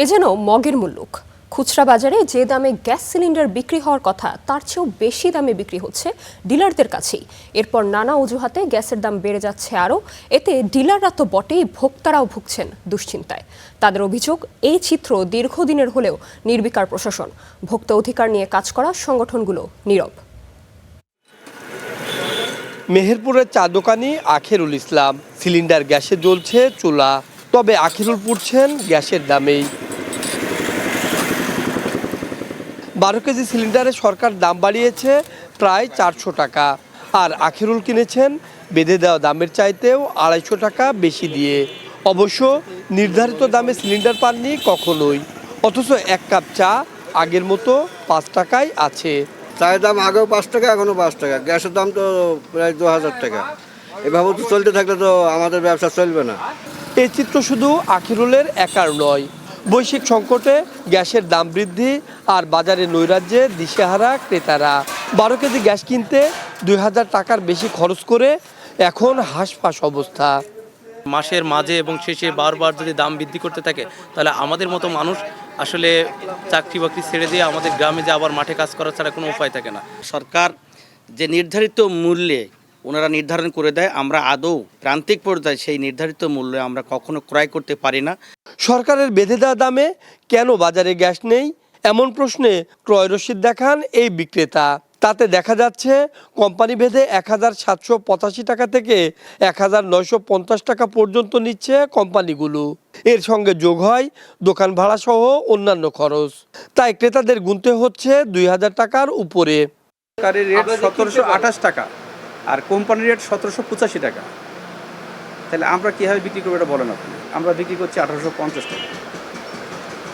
এ যেন মগের মুল্লুক। খুচরা বাজারে যে দামে গ্যাস সিলিন্ডার বিক্রি হওয়ার কথা তার চেয়েও বেশি দামে বিক্রি হচ্ছে ডিলারদের কাছেই। এরপর নানা অজুহাতে গ্যাসের দাম বেড়ে যাচ্ছে আরও। এতে ডিলাররা তো বটেই, ভোক্তারাও ভুগছেন দুশ্চিন্তায়। তাদের অভিযোগ, এই চিত্র দীর্ঘদিনের হলেও নির্বিকার প্রশাসন, ভোক্তা অধিকার নিয়ে কাজ করা সংগঠনগুলো নীরব। মেহেরপুরের চা দোকানি আখেরুল ইসলাম, সিলিন্ডার গ্যাসে জ্বলছে চুলা, তবে আখেরুল পুড়ছেন গ্যাসের দামেই। 12 কেজি সিলিন্ডারে সরকার দাম বাড়িয়েছে প্রায় 400 টাকা, আর আখেরুল কিনেছেন বেঁধে দেওয়া দামের চাইতেও 250 টাকা বেশি দিয়ে। অবশ্য নির্ধারিত দামে সিলিন্ডার পাননি কখনোই, অথচ এক কাপ চা আগের মতো 5 টাকায় আছে। চায়ের দাম আগেও 5 টাকা, এখনও 5 টাকা। গ্যাসের দাম তো প্রায় 2000 টাকা। এভাবে তো চলতে থাকলে তো আমাদের ব্যবসা চলবে না। এই চিত্র শুধু আখেরুলের একার নয়। বৈশ্বিক সংকটে গ্যাসের দাম বৃদ্ধি আর বাজারে নৈরাজ্যে দিশেহারা ক্রেতারা। 12 কেজি গ্যাস কিনতে 2000 টাকার বেশি খরচ করে এখন হাঁসফাঁস অবস্থা। মাসের মাঝে এবং শেষে বারবার যদি দাম বৃদ্ধি করতে থাকে, তাহলে আমাদের মতো মানুষ আসলে চাকরি বাকরি ছেড়ে দিয়ে আমাদের গ্রামে যে আবার মাঠে কাজ করা ছাড়া কোনো উপায় থাকে না। সরকার যে নির্ধারিত মূল্যে ওনারা নির্ধারণ করে দেয়, আমরা আদৌ প্রান্তিক পর্যায়ে সেই নির্ধারিত মূল্যে আমরা কখনো ক্রয় করতে পারি না। সরকারের বেঁধে দেওয়া দামে কেন বাজারে গ্যাস নেই, এমন প্রশ্নে ক্রয় রসিদ দেখান এই বিক্রেতা। তাতে দেখা যাচ্ছে কোম্পানি ভেদে 1785 টাকা থেকে 1950 টাকা পর্যন্ত নিচ্ছে কোম্পানিগুলো। এর সঙ্গে যোগ হয় দোকান ভাড়া সহ অন্যান্য খরচ, তাই ক্রেতাদের গুনতে হচ্ছে 2000 টাকার উপরে। সরকারি রেট 1728 টাকা আর কোম্পানির রেট 1785 টাকা। তাহলে আমরা কীভাবে বিক্রি করবো এটা বলেন আপনি? আমরা বিক্রি করছি 1850 টাকা।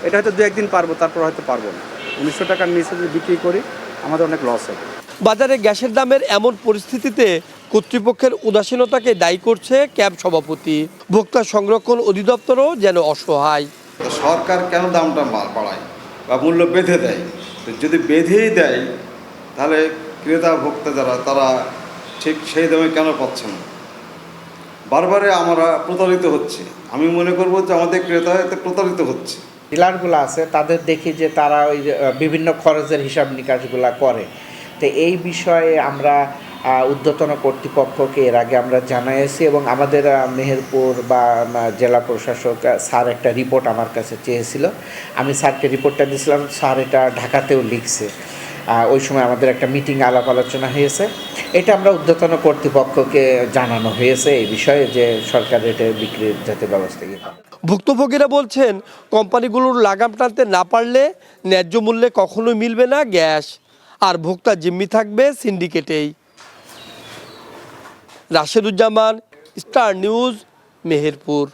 এটা হয়তো 2-1 দিন পারবো, তারপর হয়তো পারবো না। 1900 টাকার নিচে যদি বিক্রি করি আমাদের অনেক লস হবে। বাজারে গ্যাসের দামের এমন পরিস্থিতিতে কর্তৃপক্ষের উদাসীনতাকে দায়ী করছে ক্যাব সভাপতি। ভোক্তা সংরক্ষণ অধিদপ্তরও যেন অসহায়। সরকার কেন দামটা বাড়ায় বা মূল্য বেঁধে দেয়? যদি বেঁধেই দেয় তাহলে ক্রেতা ভোক্তা যারা তারা ঠিক সেই দামে কেন পাচ্ছে না? বারবারে আমরা প্রতারিত হচ্ছে। আমি মনে করব যে আমাদের ক্রেতা এতে প্রতারিত হচ্ছে। ডিলারগুলো আছে তাদের দেখি যে তারা ওই বিভিন্ন খরচের হিসাব নিকাশগুলো করে। তো এই বিষয়ে আমরা ঊর্ধ্বতন কর্তৃপক্ষকে এর আগে আমরা জানাইছি এবং আমাদের মেহেরপুর বা জেলা প্রশাসক স্যার একটা রিপোর্ট আমার কাছে চেয়েছিল। আমি স্যারকে রিপোর্টটা দিয়েছিলাম, স্যার এটা ঢাকাতেও লিখছে। ওই সময় আমাদের একটা মিটিং আলাপ আলোচনা হয়েছে। এটা আমরা ঊর্ধ্বতন কর্তৃপক্ষকে জানানো হয়েছে এই বিষয়ে যে সরকার রেটে বিক্রির যাতে ব্যবস্থা কি। ভুক্তভোগীরা বলছেন কোম্পানিগুলোর লাগাম টানতে না পারলে ন্যায্য মূল্যে কখনোই মিলবে না গ্যাস, আর ভোক্তা জিম্মি থাকবে সিন্ডিকেটেই। Rasheduzzaman, star news, Meherpur.